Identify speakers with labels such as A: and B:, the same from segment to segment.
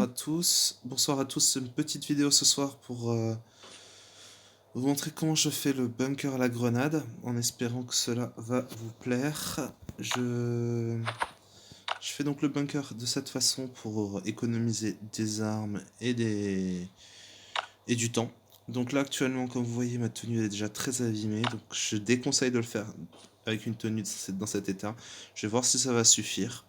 A: à tous. Bonsoir à tous. C'est une petite vidéo ce soir pour vous montrer comment je fais le bunker à la grenade, en espérant que cela va vous plaire. Je fais donc le bunker de cette façon pour économiser des armes et du temps. Donc là actuellement, comme vous voyez, ma tenue est déjà très abîmée, donc je déconseille de le faire avec une tenue dans cet état. Je vais voir si ça va suffire.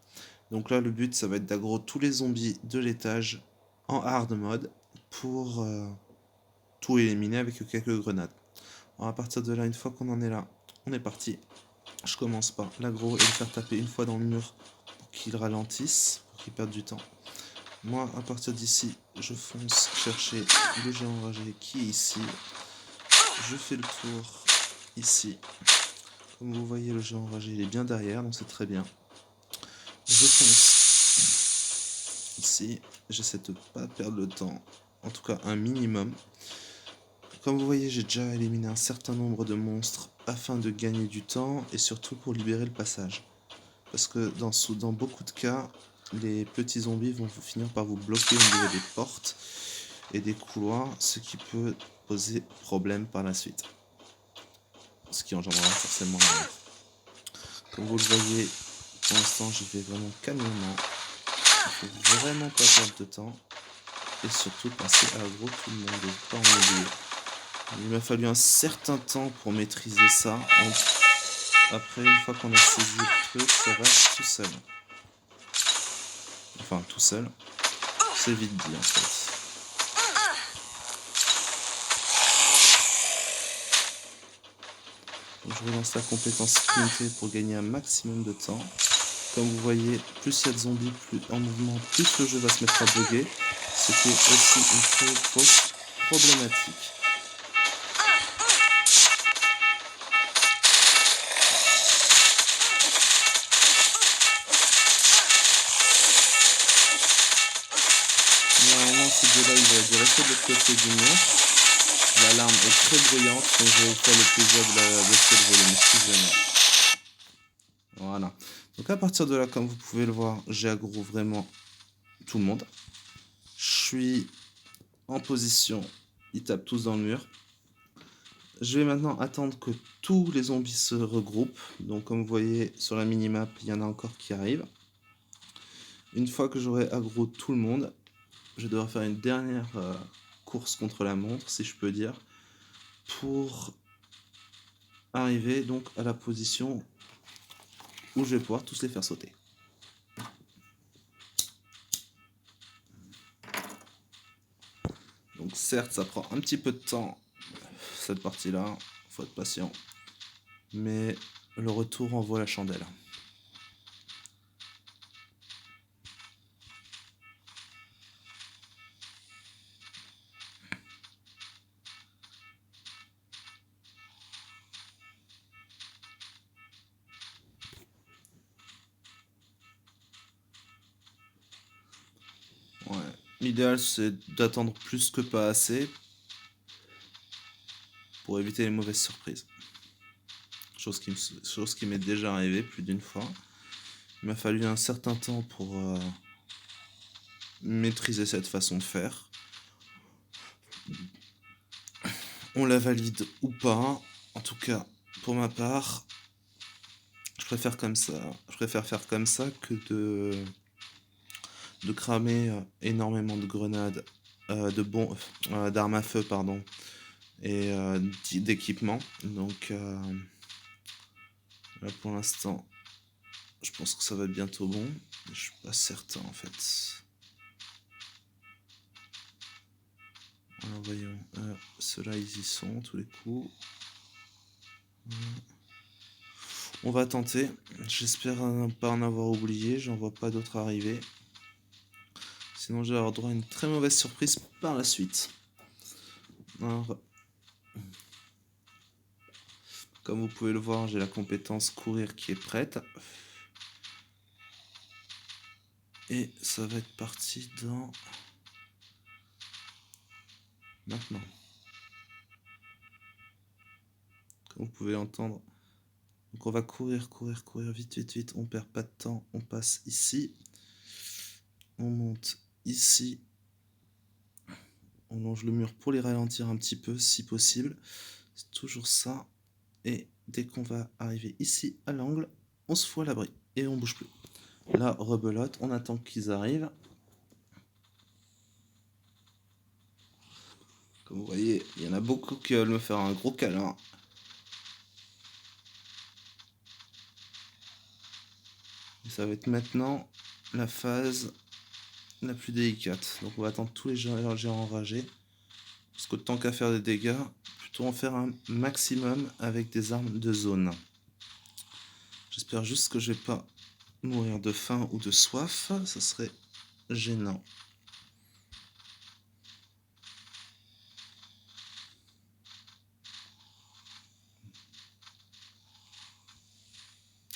A: Donc là, le but, ça va être d'aggro tous les zombies de l'étage en hard mode pour tout éliminer avec quelques grenades. Alors à partir de là, une fois qu'on en est là, on est parti. Je commence par l'aggro et le faire taper une fois dans le mur pour qu'il ralentisse, pour qu'il perde du temps. Moi, à partir d'ici, je fonce chercher le géant enragé qui est ici. Je fais le tour ici. Comme vous voyez, le géant enragé, il est bien derrière, donc c'est très bien. Je fonce ici, j'essaie de pas perdre le temps, en tout cas un minimum. Comme vous voyez, j'ai déjà éliminé un certain nombre de monstres afin de gagner du temps et surtout pour libérer le passage. Parce que dans beaucoup de cas, les petits zombies vont finir par vous bloquer au niveau des portes et des couloirs, ce qui peut poser problème par la suite. Ce qui engendrera forcément la mort. Comme vous le voyez, pour l'instant, j'y vais vraiment calmement. Il faut vraiment pas perdre de temps. Et surtout passer à gros tout le monde et pas en oublier. Il m'a fallu un certain temps pour maîtriser ça. Donc, après, une fois qu'on a saisi le truc, ça va tout seul. Enfin, tout seul. C'est vite dit en fait. Donc, je relance la compétence sprinter pour gagner un maximum de temps. Comme vous voyez, plus il y a de zombies en mouvement, plus le jeu va se mettre à bugger. Ce qui est aussi une très grosse problématique. Normalement, ce gars-là, il va rester de l'autre côté du mur. L'alarme est très bruyante, donc je vais vous faire le plaisir de baisser le volume, excusez-moi. Voilà. Donc à partir de là, comme vous pouvez le voir, j'ai aggro vraiment tout le monde. Je suis en position, ils tapent tous dans le mur. Je vais maintenant attendre que tous les zombies se regroupent. Donc comme vous voyez sur la minimap, il y en a encore qui arrivent. Une fois que j'aurai aggro tout le monde, je vais devoir faire une dernière course contre la montre, si je peux dire, pour arriver donc à la position où je vais pouvoir tous les faire sauter. Donc certes, ça prend un petit peu de temps, cette partie-là, faut être patient. Mais le retour en vaut la chandelle. Ouais. L'idéal, c'est d'attendre plus que pas assez pour éviter les mauvaises surprises. Chose qui m'est déjà arrivée plus d'une fois. Il m'a fallu un certain temps pour maîtriser cette façon de faire. On la valide ou pas. En tout cas, pour ma part, je préfère comme ça. Je préfère faire comme ça que de cramer énormément de grenades, d'armes à feu, pardon, et d'équipement. Donc là pour l'instant, je pense que ça va être bientôt bon. Je suis pas certain en fait. Alors voyons, ceux-là ils y sont tous les coups. On va tenter. J'espère ne pas en avoir oublié. J'en vois pas d'autres arriver. Sinon, je vais avoir droit à une très mauvaise surprise par la suite. Alors, comme vous pouvez le voir, j'ai la compétence courir qui est prête. Et ça va être parti dans... maintenant. Comme vous pouvez entendre. Donc on va courir, vite. On perd pas de temps. On passe ici. On monte ici, on longe le mur pour les ralentir un petit peu si possible. C'est toujours ça. Et dès qu'on va arriver ici à l'angle, on se fout à l'abri et on bouge plus. Là, rebelote, on attend qu'ils arrivent. Comme vous voyez, il y en a beaucoup qui veulent me faire un gros câlin. Et ça va être maintenant la phase la plus délicate. Donc on va attendre tous les géants enragés. Parce que tant qu'à faire des dégâts, plutôt en faire un maximum avec des armes de zone. J'espère juste que je vais pas mourir de faim ou de soif. Ça serait gênant.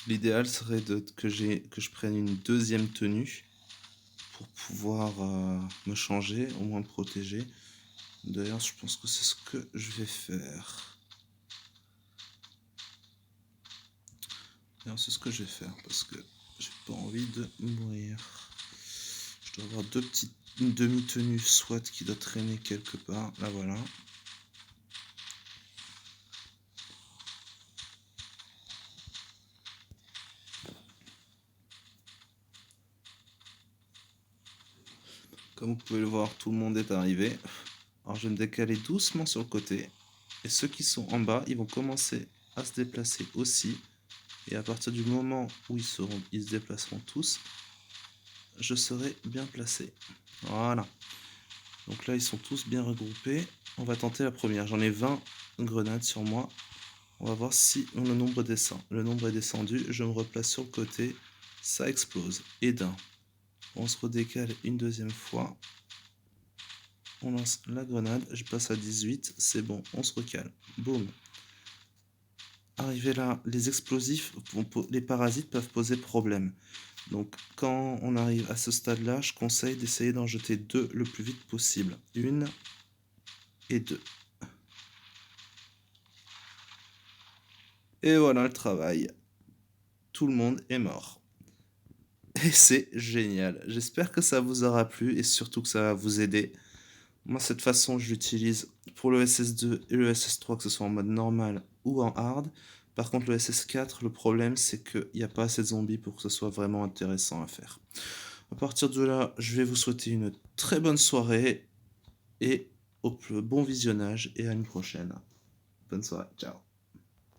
A: L'idéal serait que je prenne une deuxième tenue pour pouvoir me changer, au moins me protéger. D'ailleurs, je pense que c'est ce que je vais faire. D'ailleurs, c'est ce que je vais faire parce que j'ai pas envie de mourir. Je dois avoir une demi-tenue SWAT qui doit traîner quelque part. Là, voilà. Comme vous pouvez le voir, tout le monde est arrivé. Alors je vais me décaler doucement sur le côté. Et ceux qui sont en bas, ils vont commencer à se déplacer aussi. Et à partir du moment où ils se déplaceront tous, je serai bien placé. Voilà. Donc là, ils sont tous bien regroupés. On va tenter la première. J'en ai 20 grenades sur moi. On va voir si le nombre descend. Le nombre est descendu. Je me replace sur le côté. Ça explose. Et d'un. On se redécale une deuxième fois. On lance la grenade. Je passe à 18. C'est bon. On se recale. Boum. Arrivé là, les explosifs, les parasites peuvent poser problème. Donc quand on arrive à ce stade-là, je conseille d'essayer d'en jeter 2 le plus vite possible. 1 et 2. Et voilà le travail. Tout le monde est mort. Et c'est génial. J'espère que ça vous aura plu et surtout que ça va vous aider. Moi, cette façon, je l'utilise pour le SS2 et le SS3, que ce soit en mode normal ou en hard. Par contre, le SS4, le problème, c'est qu'il n'y a pas assez de zombies pour que ce soit vraiment intéressant à faire. À partir de là, je vais vous souhaiter une très bonne soirée et au bon visionnage et à une prochaine. Bonne soirée, ciao.